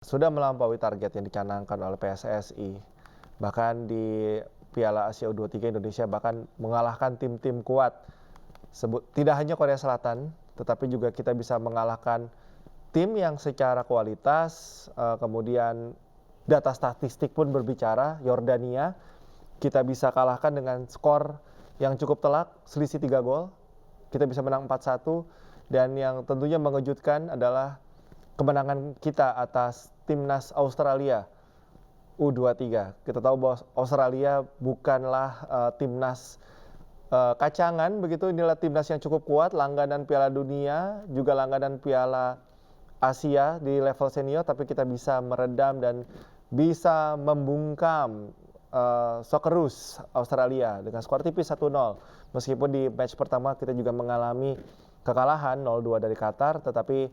sudah melampaui target yang dicanangkan oleh PSSI. Bahkan di Piala Asia U23 Indonesia bahkan mengalahkan tim-tim kuat. Tidak hanya Korea Selatan, tetapi juga kita bisa mengalahkan tim yang secara kualitas, kemudian data statistik pun berbicara, Yordania, kita bisa kalahkan dengan skor yang cukup telak, selisih 3 gol. Kita bisa menang 4-1, dan yang tentunya mengejutkan adalah kemenangan kita atas timnas Australia U23. Kita tahu bahwa Australia bukanlah timnas kacangan begitu. Inilah timnas yang cukup kuat, langganan Piala Dunia, juga langganan Piala Asia di level senior, tapi kita bisa meredam dan bisa membungkam Socceroos Australia dengan skor tipis 1-0. Meskipun di match pertama kita juga mengalami kekalahan 0-2 dari Qatar, tetapi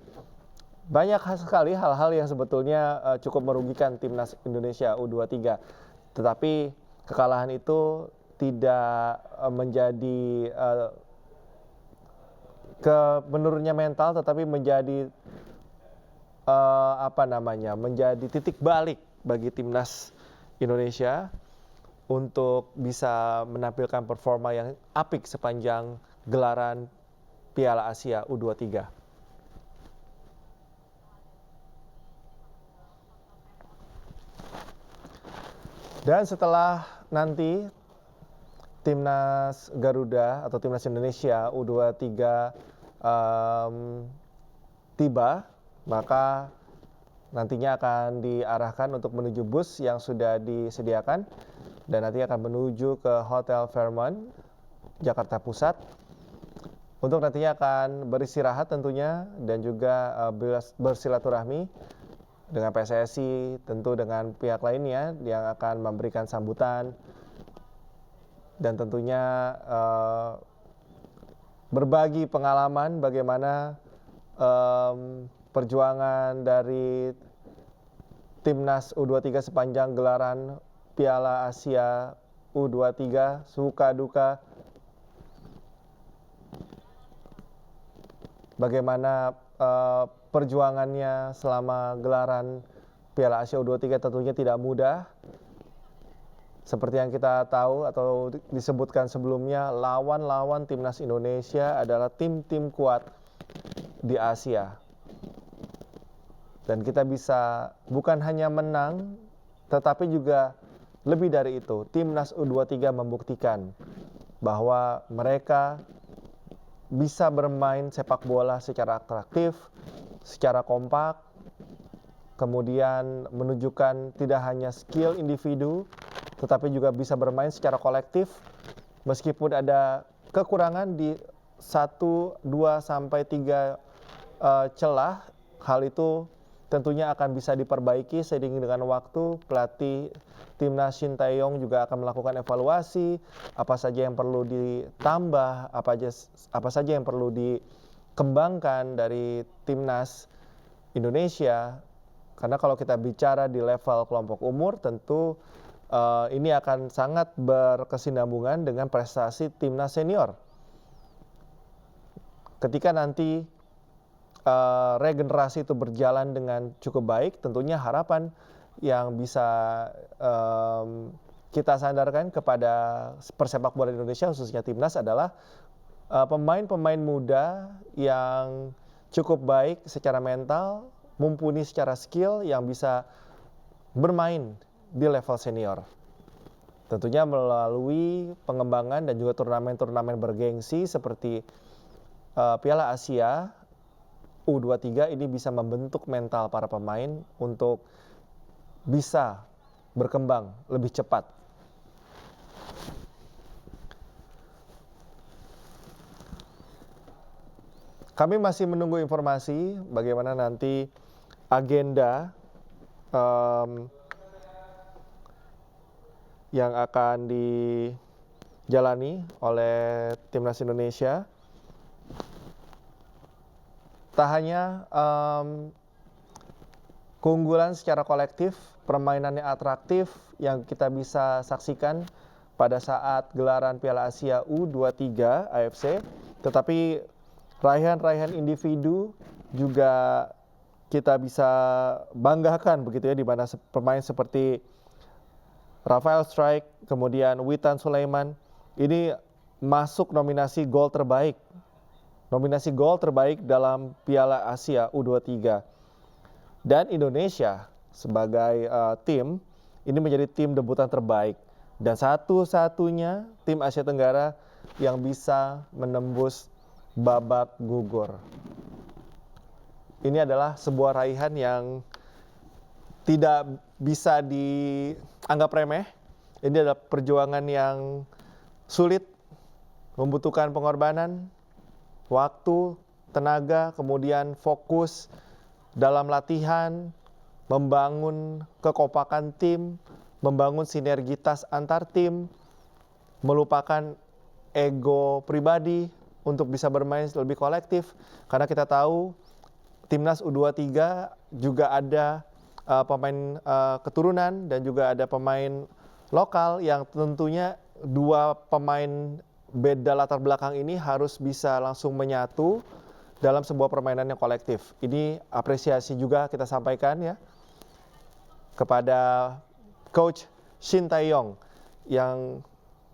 banyak sekali hal-hal yang sebetulnya cukup merugikan timnas Indonesia U23. Tetapi kekalahan itu tidak menjadi menurunnya mental, tetapi menjadi menjadi titik balik bagi timnas Indonesia untuk bisa menampilkan performa yang apik sepanjang gelaran Piala Asia U23. Dan setelah nanti timnas Garuda atau timnas Indonesia U23 tiba, maka nantinya akan diarahkan untuk menuju bus yang sudah disediakan dan nanti akan menuju ke Hotel Fairmont, Jakarta Pusat, untuk nantinya akan beristirahat tentunya dan juga bersilaturahmi dengan PSSI, tentu dengan pihak lainnya yang akan memberikan sambutan dan tentunya berbagi pengalaman bagaimana perjuangan dari timnas U23 sepanjang gelaran Piala Asia U23, suka duka, bagaimana perjuangannya selama gelaran Piala Asia U23 tentunya tidak mudah. Seperti yang kita tahu atau disebutkan sebelumnya, lawan-lawan timnas Indonesia adalah tim-tim kuat di Asia. Dan kita bisa bukan hanya menang, tetapi juga lebih dari itu. Timnas U23 membuktikan bahwa mereka bisa bermain sepak bola secara atraktif, secara kompak, kemudian menunjukkan tidak hanya skill individu, tetapi juga bisa bermain secara kolektif. Meskipun ada kekurangan di 1, 2, sampai 3 celah, hal itu tentunya akan bisa diperbaiki seiring dengan waktu. Pelatih timnas Shin Tae-yong juga akan melakukan evaluasi, apa saja yang perlu ditambah, apa saja yang perlu dikembangkan dari timnas Indonesia. Karena kalau kita bicara di level kelompok umur, tentu ini akan sangat berkesinambungan dengan prestasi timnas senior. Ketika nanti regenerasi itu berjalan dengan cukup baik, tentunya harapan yang bisa kita sandarkan kepada persepak bola Indonesia, khususnya timnas, adalah pemain-pemain muda yang cukup baik secara mental, mumpuni secara skill, yang bisa bermain di level senior. Tentunya melalui pengembangan dan juga turnamen-turnamen bergengsi seperti Piala Asia U23 ini bisa membentuk mental para pemain untuk bisa berkembang lebih cepat. Kami masih menunggu informasi bagaimana nanti agenda yang akan dijalani oleh timnas Indonesia. Tak hanya keunggulan secara kolektif, permainannya atraktif yang kita bisa saksikan pada saat gelaran Piala Asia U23 AFC, tetapi raihan-raihan individu juga kita bisa banggakan begitu ya, di mana pemain seperti Rafael Strijk, kemudian Witan Sulaiman ini masuk nominasi gol terbaik. Nominasi gol terbaik dalam Piala Asia U23. Dan Indonesia sebagai tim ini menjadi tim debutan terbaik dan satu-satunya tim Asia Tenggara yang bisa menembus babak gugur. Ini adalah sebuah raihan yang tidak bisa dianggap remeh. Ini adalah perjuangan yang sulit, membutuhkan pengorbanan, waktu, tenaga, kemudian fokus dalam latihan, membangun kekompakan tim, membangun sinergitas antar tim, melupakan ego pribadi untuk bisa bermain lebih kolektif. Karena kita tahu Timnas U23 juga ada pemain keturunan dan juga ada pemain lokal yang tentunya dua pemain beda latar belakang ini harus bisa langsung menyatu dalam sebuah permainan yang kolektif. Ini apresiasi juga kita sampaikan ya kepada Coach Shin Tae-yong yang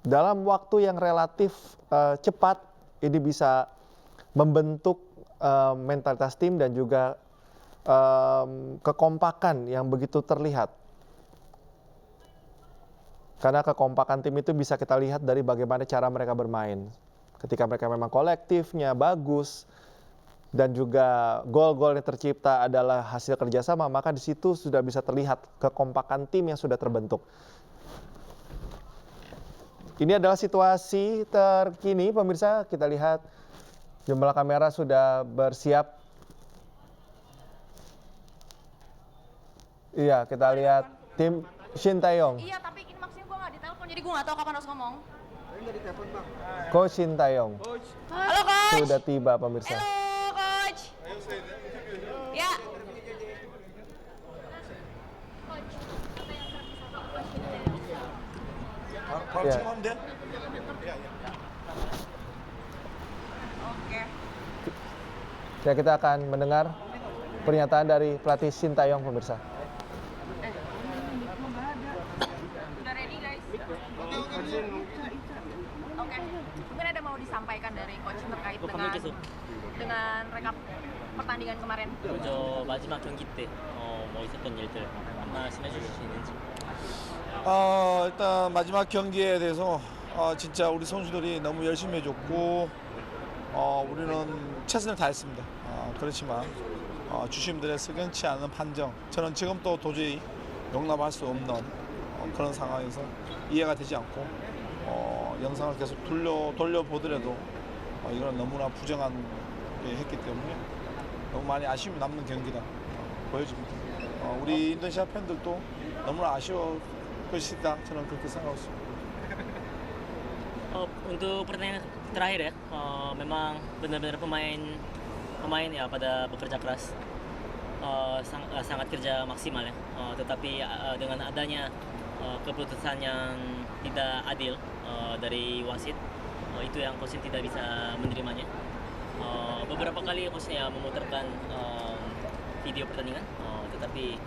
dalam waktu yang relatif cepat ini bisa membentuk mentalitas tim dan juga kekompakan yang begitu terlihat. Karena kekompakan tim itu bisa kita lihat dari bagaimana cara mereka bermain. Ketika mereka memang kolektifnya bagus dan juga gol-gol yang tercipta adalah hasil kerjasama, maka di situ sudah bisa terlihat kekompakan tim yang sudah terbentuk. Ini adalah situasi terkini, pemirsa. Kita lihat jumlah kamera sudah bersiap. Iya, kita lihat tim Shin Tae-yong. Iya, tapi ini maksudnya gue nggak ditelepon, jadi gue nggak tahu kapan harus ngomong. Coach Shin Tae-yong Halo, Coach. sudah tiba, pemirsa. Halo, Coach. Ya. Ya. Oke. Ya, kita akan mendengar pernyataan dari pelatih Shin Tae-yong, pemirsa. Udah ready, guys? Oke. Mungkin ada mau disampaikan dari Coach terkait dengan rekap pertandingan kemarin. 저 마지막 경기 때 뭐 있었던 일들 말씀해 주실 수 있는지. 일단 마지막 경기에 대해서 진짜 우리 선수들이 너무 열심히 해줬고 우리는 최선을 다했습니다. 그렇지만 주심들의 석연치 않은 판정, 저는 지금 또 도저히 용납할 수 없는 그런 상황에서 이해가 되지 않고 영상을 계속 돌려보더라도 이건 너무나 부정한 게 했기 때문에 너무 많이 아쉬움이 남는 경기다 보여집니다. 우리 인도네시아 팬들도 너무나 아쉬워 것이다, 저는 그렇게 생각하고 있습니다. Untuk pertandingan terakhir ya, memang benar-benar pemain ya pada bekerja keras, sangat kerja maksimal ya. Tetapi dengan adanya keputusan yang tidak adil dari wasit, itu yang coach tidak bisa menerimanya. Beberapa kali coachnya memutarkan video pertandingan, tetapi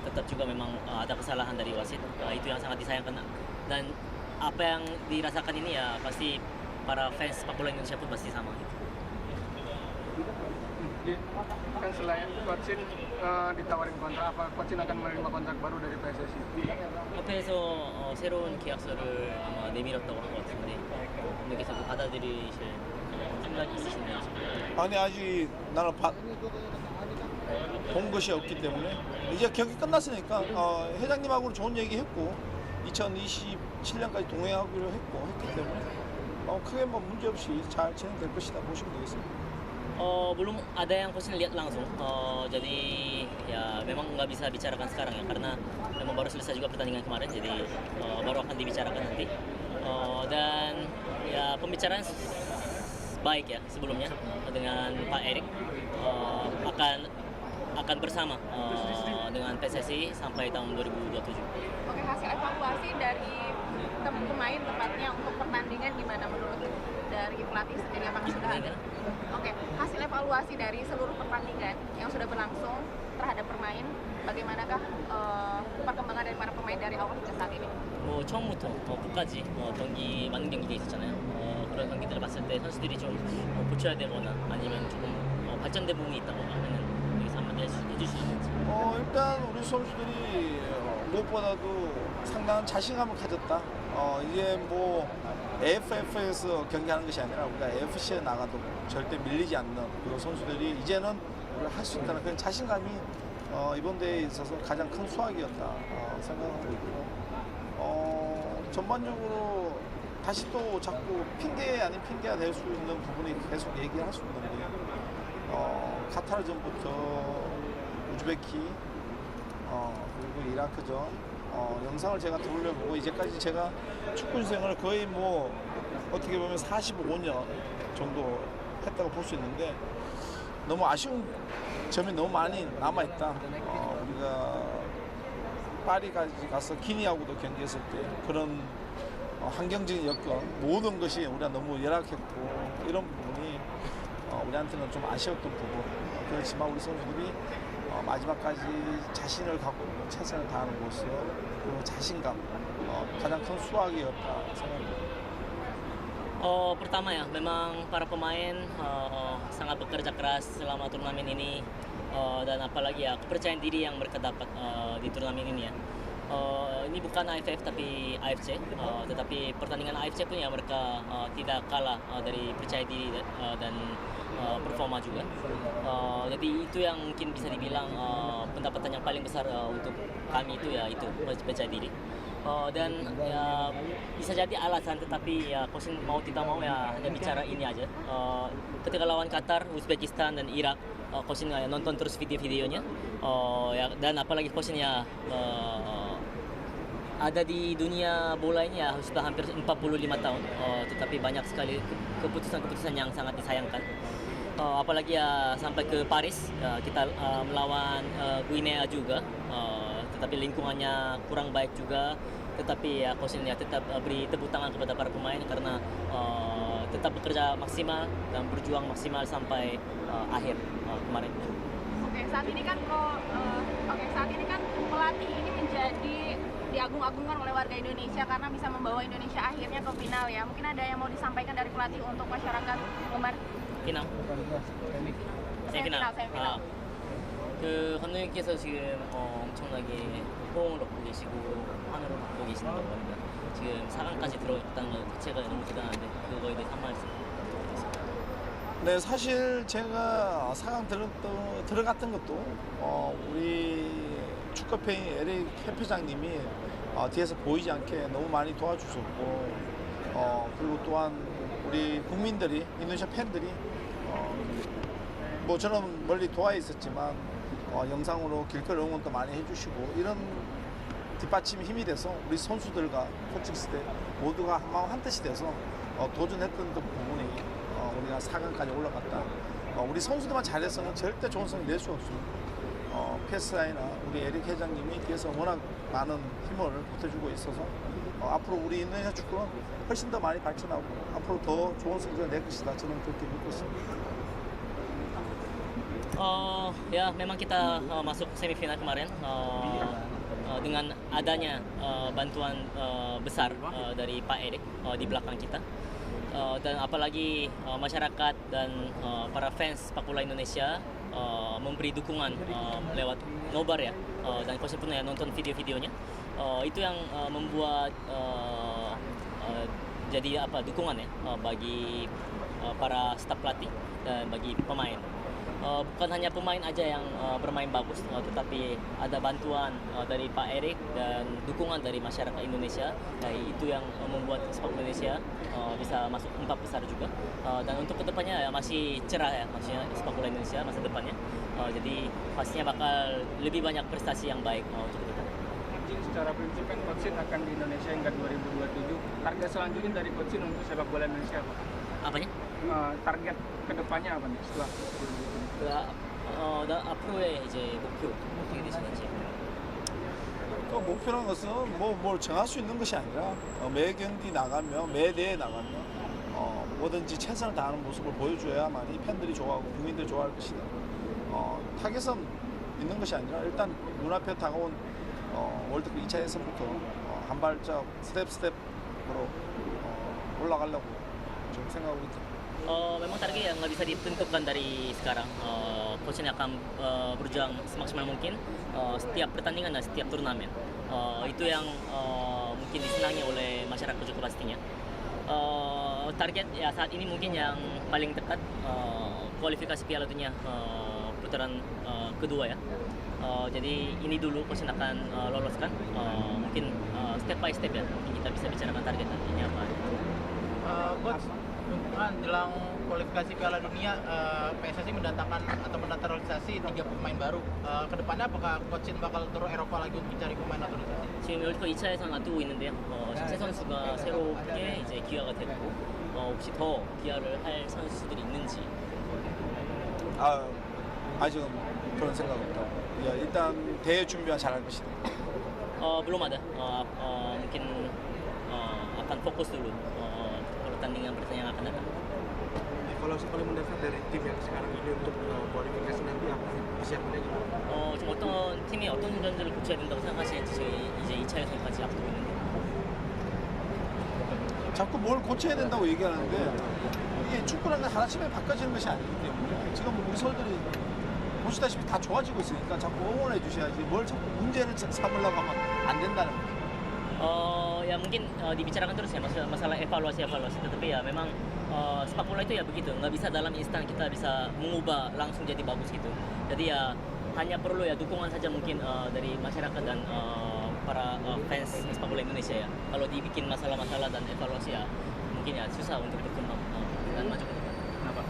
tetap juga memang ada kesalahan dari wasit. Itu yang sangat disayangkan, dan apa yang dirasakan ini ya pasti para fans sepak bola Indonesia pun pasti sama. Kan selain Coach Shin ditawarin kontrak, apa Coach Shin akan menerima kontrak baru dari PSSI? 협회에서 새로운 계약서를 아마 내밀었다고 한 것 같은데 분께서 받아들이실 생각이 있으신가요? 아니, 아직 나는 본 것이 없기 때문에 이제 경기 끝났으니까 회장님하고는 좋은 얘기 했고 2027년까지 동행하기로 했기 때문에 크게 뭐 문제 없이 잘 진행될 것이다 보시면 되겠습니다. Belum ada yang coach lihat langsung, jadi ya memang nggak bisa bicarakan sekarang ya karena memang baru selesai juga pertandingan kemarin, jadi baru akan dibicarakan nanti. Dan ya pembicaraan baik ya sebelumnya dengan Pak Erik, akan bersama dengan PSSI sampai tahun 2027. Oke, hasil evaluasi dari pemain tepatnya untuk pertandingan gimana menurut dari pelatih sendiri, apakah sudah ada? Oke, hasil evaluasi dari seluruh pertandingan yang sudah berlangsung terhadap bermain. Bagaimanakah perkembangan dari para pemain dari awal hingga saat ini? 뭐 처음부터 끝까지 경기 많은 경기가 있었잖아요. 그런 경기들을 봤을 때 선수들이 좀 고쳐야 되거나 아니면 조금 발전된 부분이 있다거나 하면은 여기서 한마디 해줄 수 있는지. 일단 우리 선수들이 무엇보다도 상당한 자신감을 가졌다. 이제 뭐 AFF에서 경기하는 것이 아니라 우리가 AFC에 나가도 절대 밀리지 않는 그런 선수들이 이제는 우리가 할 수 있다는 그런 자신감이 이번 대회에 있어서 가장 큰 수확이었다 생각하고 있고 전반적으로 다시 또 자꾸 핑계 아닌 핑계가 될 수 있는 부분이 계속 얘기를 할 수 있는데 카타르전부터 우즈베키 그리고 이라크전 영상을 제가 돌려보고 이제까지 제가 축구 인생을 거의 뭐 어떻게 보면 45년 정도 했다고 볼 수 있는데 너무 아쉬운 점이 너무 많이 남아있다. 우리가 파리까지 가서 기니하고도 경기했을 때 그런 환경적인 여건 모든 것이 우리가 너무 열악했고 이런 부분이 우리한테는 좀 아쉬웠던 부분. 그렇지만 우리 선수들이 마지막까지 자신을 갖고 최선을 다하는 모습 그리고 자신감 가장 큰 수확이었다 생각합니다. Pertama ya, memang para pemain sangat bekerja keras selama turnamen ini dan apalagi ya kepercayaan diri yang mereka dapat di turnamen ini ya. Ini bukan AFF tapi AFC, tetapi pertandingan AFC pun ya mereka tidak kalah dari percaya diri dan performa juga. Jadi itu yang mungkin bisa dibilang pendapatan yang paling besar untuk kami itu ya itu percaya diri. Dan ya bisa jadi alasan tetapi ya coach mau tidak mau ya hanya bicara ini aja. Ketika lawan Qatar, Uzbekistan dan Irak, coach ya nonton terus video-videonya. Ya dan apalagi coach ya ada di dunia bola ini ya sudah hampir 45 tahun, tetapi banyak sekali keputusan-keputusan yang sangat disayangkan. Apalagi ya sampai ke Paris kita melawan Guinea juga, tetapi lingkungannya kurang baik juga. Tetapi ya coach ya tetap beri tepuk tangan kepada para pemain karena tetap bekerja maksimal dan berjuang maksimal sampai akhir kemarin. Saat ini kan pelatih ini menjadi diagung-agungkan oleh warga Indonesia karena bisa membawa Indonesia akhirnya ke final ya. Mungkin ada yang mau disampaikan dari pelatih untuk masyarakat Umar? 피남. Semifinal. 그 감독님께서 지금 엄청나게 호응을 얻고 계시고 환호를 받고 계시는 거 보니까 지금 4강까지 들어있다는 것 자체가 너무 대단한데 그거에 대해서 한 말씀 부탁드리겠습니다. 네, 사실 제가 4강 들어갔던 것도 우리 축구팬 에릭 회장님이 뒤에서 보이지 않게 너무 많이 도와주셨고 그리고 또한 우리 국민들이 인도네시아 팬들이 뭐 저는 멀리 도하에 있었지만 영상으로 길거리 응원도 많이 해주시고 이런 뒷받침이 힘이 돼서 우리 선수들과 코칭 스텝 모두가 한마음 한뜻이 돼서 도전했던 그 부분이 우리가 4강까지 올라갔다. 우리 선수들만 잘해서는 절대 좋은 성적 낼 수 없습니다. PSI나 우리 에릭 회장님이 뒤에서 워낙 많은 힘을 보태주고 있어서 앞으로 우리 인도네시아 축구는 훨씬 더 많이 발전하고 앞으로 더 좋은 성적을 낼 것이다. 저는 그렇게 믿고 있습니다. Ya memang kita masuk semifinal kemarin dengan adanya bantuan besar dari Pak Erik di belakang kita dan apalagi masyarakat dan para fans sepak bola Indonesia memberi dukungan lewat nobar ya dan coach pun ya nonton video-videonya itu yang membuat jadi dukungan ya bagi para staf pelatih dan bagi pemain. Bukan hanya pemain aja yang bermain bagus, tetapi ada bantuan dari Pak Erik dan dukungan dari masyarakat Indonesia. Itu yang membuat sepak bola Indonesia bisa masuk 4 besar juga. Dan untuk kedepannya ya masih cerah ya, maksudnya sepak bola Indonesia masa depannya. Jadi pastinya bakal lebih banyak prestasi yang baik untuk kedepannya. Secara prinsip kan Coach akan di Indonesia hingga 2027. Target selanjutnya dari Coach untuk sepak bola Indonesia apa? Apanya? Target kedepannya apa nih setelah 2027? 앞으로의 이제 목표 어떻게 되시는지. 그 목표라는 것은 뭘 정할 수 있는 것이 아니라 매 경기 나가면 매 대회 나가면 뭐든지 최선을 다하는 모습을 보여줘야만이 팬들이 좋아하고 국민들이 좋아할 것이다. 타겟은 있는 것이 아니라 일단 눈앞에 다가온 월드컵 2차 예선부터 한 발짝 스텝으로 올라가려고 좀 생각하고 있죠. Memang target yang nggak bisa ditentukan dari sekarang. Coach ini akan berjuang semaksimal mungkin setiap pertandingan dan setiap turnamen. Itu yang mungkin disenangi oleh masyarakat Joko pastinya. Target ya saat ini mungkin yang paling dekat kualifikasi Piala Dunia putaran kedua ya. Jadi ini dulu coach akan loloskan. Mungkin step by step ya. Mungkin kita bisa bicarakan target nantinya apa. Coach, kan jelang kualifikasi Piala Dunia, PSSI mendatangkan atau menaturalisasi 3 pemain baru. Kedepannya apakah Coach Shin bakal turun Eropa lagi untuk mencari pemain naturalisasi? 지금 월드컵 2차 예선 앞두고 있는데요. 신세 선수가 새롭게 이제 기화가 됐고 혹시 더 기화를 할 선수들이 있는지. 아직은 그런 생각 없다고. 야, 일단 대회 준비만 잘할 것이다. Belum ada. Mungkin akan fokus dulu pertandingan yang akan datang. Evaluasi paling mendasar dari tim yang sekarang ini untuk kualifikasi nanti apa sih? Persiapannya gimana? 좀 어떤 팀이 어떤 선수들을 고쳐야 된다고 생각하시는지 저희 이제 2차 예선까지 앞두고 있는데. 자꾸 뭘 고쳐야 된다고 얘기하는데 이게 축구라는 건 하나쯤에 바꿔지는 것이 아니기 때문에 지금 우리 선수들이 보시다시피 다 좋아지고 있으니까 자꾸 응원해 주셔야지 뭘 자꾸 문제를 삼으려고 하면 안 된다는 거예요. Ya mungkin dibicarakan terus ya masalah evaluasi tetapi ya memang sepak bola itu ya begitu, nggak bisa dalam instan kita bisa mengubah langsung jadi bagus gitu. Jadi ya hanya perlu ya dukungan saja mungkin dari masyarakat dan para fans sepak bola Indonesia ya. Kalau dibikin masalah-masalah dan evaluasi ya mungkin ya susah untuk berkembang dan maju ke depan. Kenapa?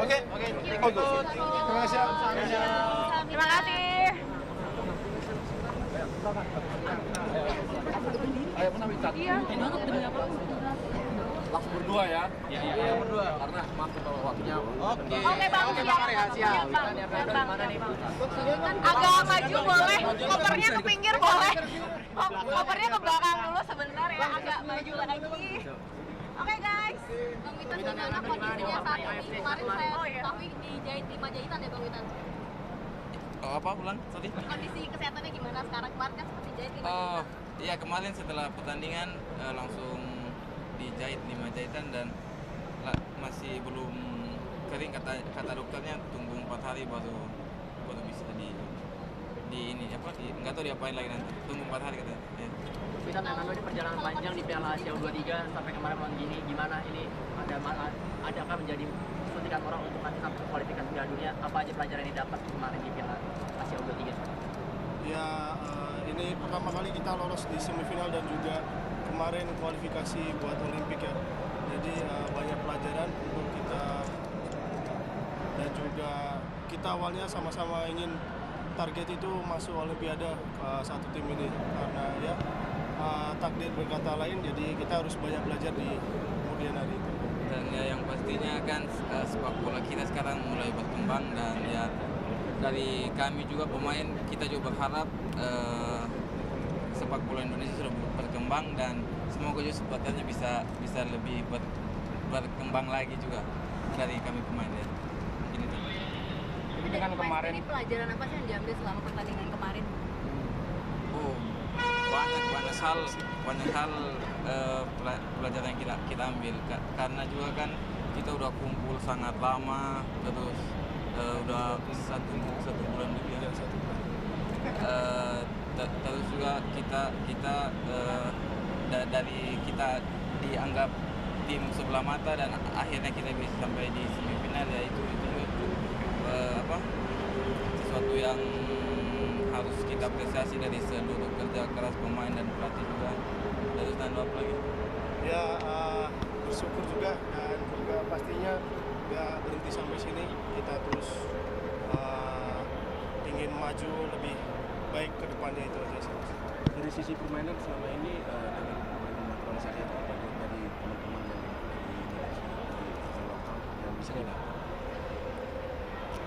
Oke. Terima kasih. Terima kasih. Iya. Langsung berdua ya? Iya, berdua. Karena maaf kalau waktunya. Oke. Oke bang, siap bang. Agak maju boleh, kopernya ke pinggir boleh. Kopernya ke belakang dulu sebentar ya, agak maju lagi. Oke guys. Bang Witan, gimana kondisinya saat ini? Kemarin saya tahu dijahit 5 jahitan ya Bang Witan? Apa ulang? Sorry. Kondisi kesehatannya gimana sekarang? Kemarin kan seperti jahit 5 jahitan. Iya kemarin setelah pertandingan langsung dijahit 5 jahitan dan masih belum kering kata dokternya tunggu 4 hari baru bisa di ini nggak tahu diapain lagi nanti tunggu 4 hari katanya. Ya. Kita memang ini perjalanan panjang di Piala Asia U23 sampai kemarin gini gimana ini adakah menjadi suntikan orang untuk nanti sampai kualifikasi Piala Dunia, apa aja pelajaran yang didapat kemarin di Piala Asia U23? Ya, ini pertama kali kita lolos di semifinal dan juga kemarin kualifikasi buat Olimpik ya. Jadi banyak pelajaran untuk kita dan juga kita awalnya sama-sama ingin target itu masuk Olimpiade satu tim ini karena ya takdir berkata lain, jadi kita harus banyak belajar di kemudian hari itu. Dan ya yang pastinya kan sepak bola kita sekarang mulai berkembang dan ya dari kami juga pemain kita juga berharap sepak bola Indonesia sudah berkembang dan semoga juga sebutannya bisa lebih berkembang lagi juga dari kami pemain ya. Ini tuh. Dengan kemarin ini pelajaran apa sih yang diambil selama pertandingan kemarin? Oh, banyak hal pelajaran yang kita ambil karena juga kan kita udah kumpul sangat lama terus udah satu bulan lebih ya. Terus juga kita dari kita dianggap tim sebelah mata dan akhirnya kita bisa sampai di semifinal ya itu juga sesuatu yang harus kita apresiasi dari seluruh kerja keras pemain dan pelatih juga. Terus dan apa lagi? Ya bersyukur juga dan juga pastinya nggak berhenti sampai sini, kita terus ingin maju lebih baik ke depannya, itu aja sih. Dari sisi permainan selama ini dengan naturalisasi itu apa dari teman-teman yang di lokal yang bisa didapat?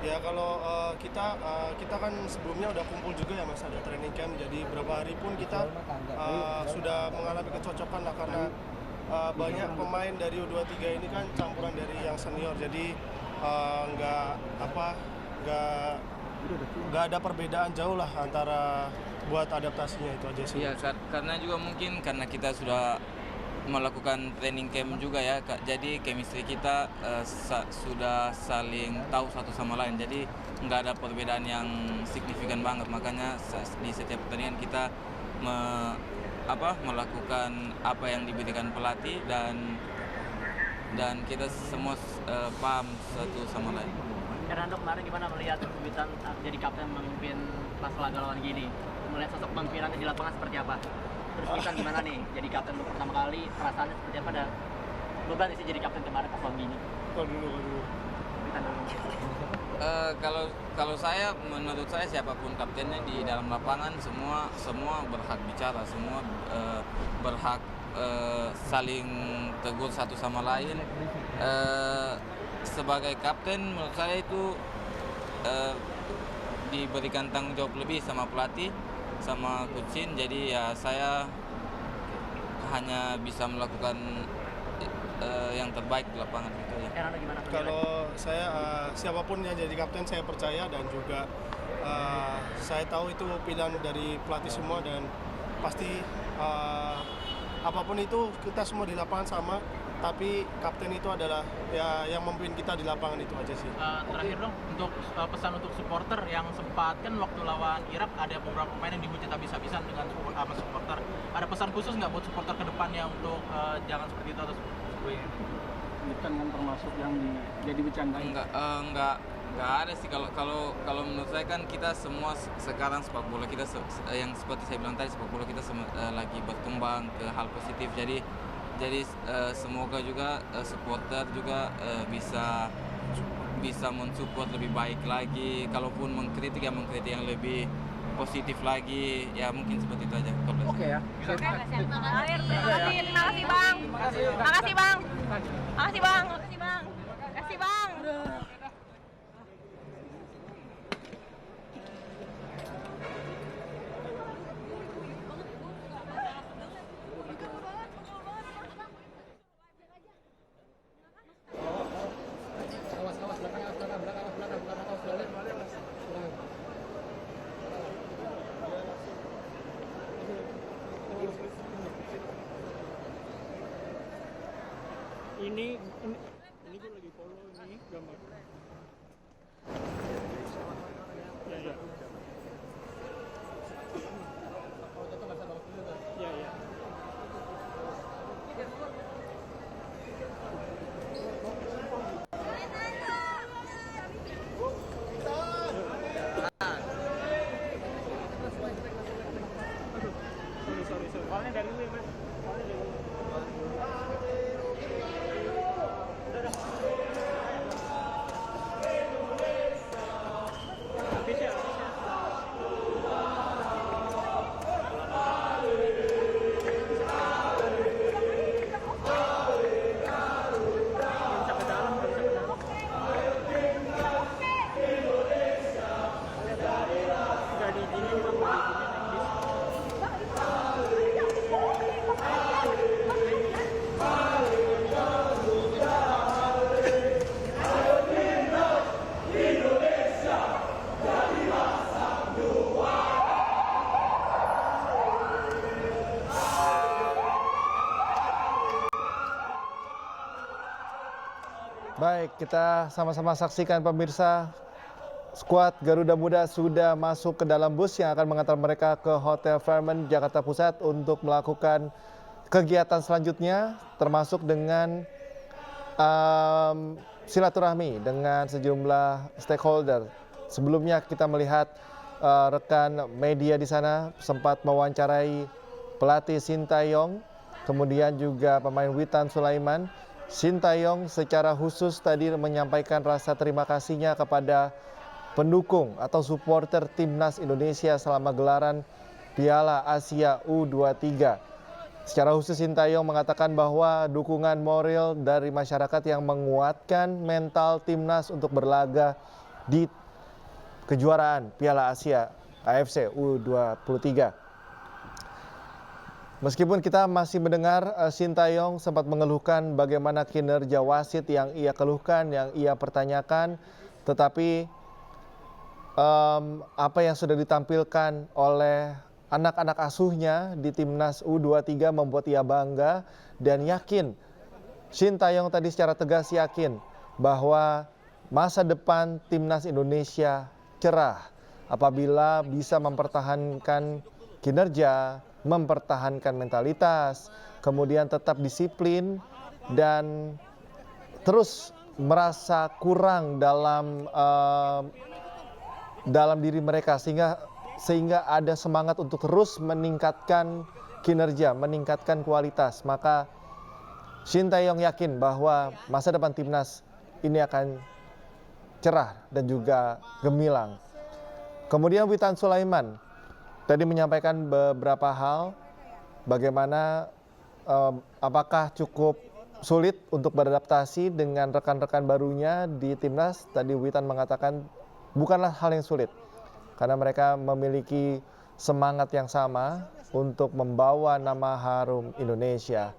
Ya kalau kita kan sebelumnya udah kumpul juga ya Mas, ada training camp, jadi berapa hari pun kita sudah mengalami kecocokan lah karena banyak pemain dari U23 ini kan campuran dari yang senior, jadi nggak ada perbedaan jauh lah antara buat adaptasinya itu aja sih. Iya, karena juga mungkin karena kita sudah melakukan training camp juga ya, jadi chemistry kita sudah saling tahu satu sama lain, jadi nggak ada perbedaan yang signifikan banget, makanya di setiap pertandingan kita melakukan apa yang diberikan pelatih dan kita semua paham satu sama lain. Hernando, kemarin gimana melihat Witan jadi kapten memimpin pas laga lawan gini? Melihat sosok pemimpinannya di lapangan seperti apa? Terus Witan gimana nih jadi kapten untuk pertama kali, perasaannya seperti apa, dan beban sih jadi kapten kemarin pas lawan gini? Kalau dulu. Witan dulu. Kalau menurut saya siapapun kaptennya di dalam lapangan semua berhak bicara, semua berhak saling tegur satu sama lain. Sebagai kapten menurut saya itu diberikan tanggung jawab lebih sama pelatih, sama coachin, jadi ya saya hanya bisa melakukan yang terbaik di lapangan gitu ya. Kalau saya siapapun yang jadi kapten saya percaya, dan juga saya tahu itu pilihan dari pelatih semua, dan pasti apapun itu kita semua di lapangan sama, tapi kapten itu adalah ya yang memimpin kita di lapangan, itu aja sih. Terakhir dong, untuk pesan untuk supporter yang sempat kan waktu lawan Irak ada beberapa pemain yang dihujat habis-habisan dengan sama supporter. Ada pesan khusus nggak buat supporter ke depannya untuk jangan seperti itu atau Bukan kan termasuk yang jadi bercanda? Enggak ada sih, kalau menurut saya kan kita semua sekarang sepak bola kita yang seperti saya bilang tadi, sepak bola kita lagi berkembang ke hal positif, jadi semoga juga supporter juga bisa mensupport lebih baik lagi, kalaupun mengkritik yang lebih positif lagi, ya mungkin seperti itu aja. Oke ya. Terima kasih Bang. Makasih Bang. Ini gue lagi follow ini gambar. Ya. Ya. Sorry. Soalnya dari lu ya, Mas. Baik, kita sama-sama saksikan pemirsa, skuad Garuda Muda sudah masuk ke dalam bus yang akan mengantar mereka ke Hotel Fairmont Jakarta Pusat untuk melakukan kegiatan selanjutnya, termasuk dengan silaturahmi dengan sejumlah stakeholder. Sebelumnya kita melihat rekan media di sana sempat mewawancarai pelatih Sintayong, kemudian juga pemain Witan Sulaiman. Sintayong secara khusus tadi menyampaikan rasa terima kasihnya kepada pendukung atau supporter timnas Indonesia selama gelaran Piala Asia U23. Secara khusus Sintayong mengatakan bahwa dukungan moral dari masyarakat yang menguatkan mental timnas untuk berlaga di kejuaraan Piala Asia AFC U23. Meskipun kita masih mendengar Sintayong sempat mengeluhkan bagaimana kinerja wasit yang ia keluhkan, yang ia pertanyakan, tetapi apa yang sudah ditampilkan oleh anak-anak asuhnya di timnas U23 membuat ia bangga dan yakin. Shin Tae-yong tadi secara tegas yakin bahwa masa depan timnas Indonesia cerah apabila bisa mempertahankan kinerja, mempertahankan mentalitas, kemudian tetap disiplin dan terus merasa kurang dalam diri mereka sehingga ada semangat untuk terus meningkatkan kinerja, meningkatkan kualitas. Maka Shin Tae-yong yakin bahwa masa depan timnas ini akan cerah dan juga gemilang. Kemudian Witan Sulaiman tadi menyampaikan beberapa hal, bagaimana apakah cukup sulit untuk beradaptasi dengan rekan-rekan barunya di timnas. Tadi Witan mengatakan bukanlah hal yang sulit karena mereka memiliki semangat yang sama untuk membawa nama harum Indonesia.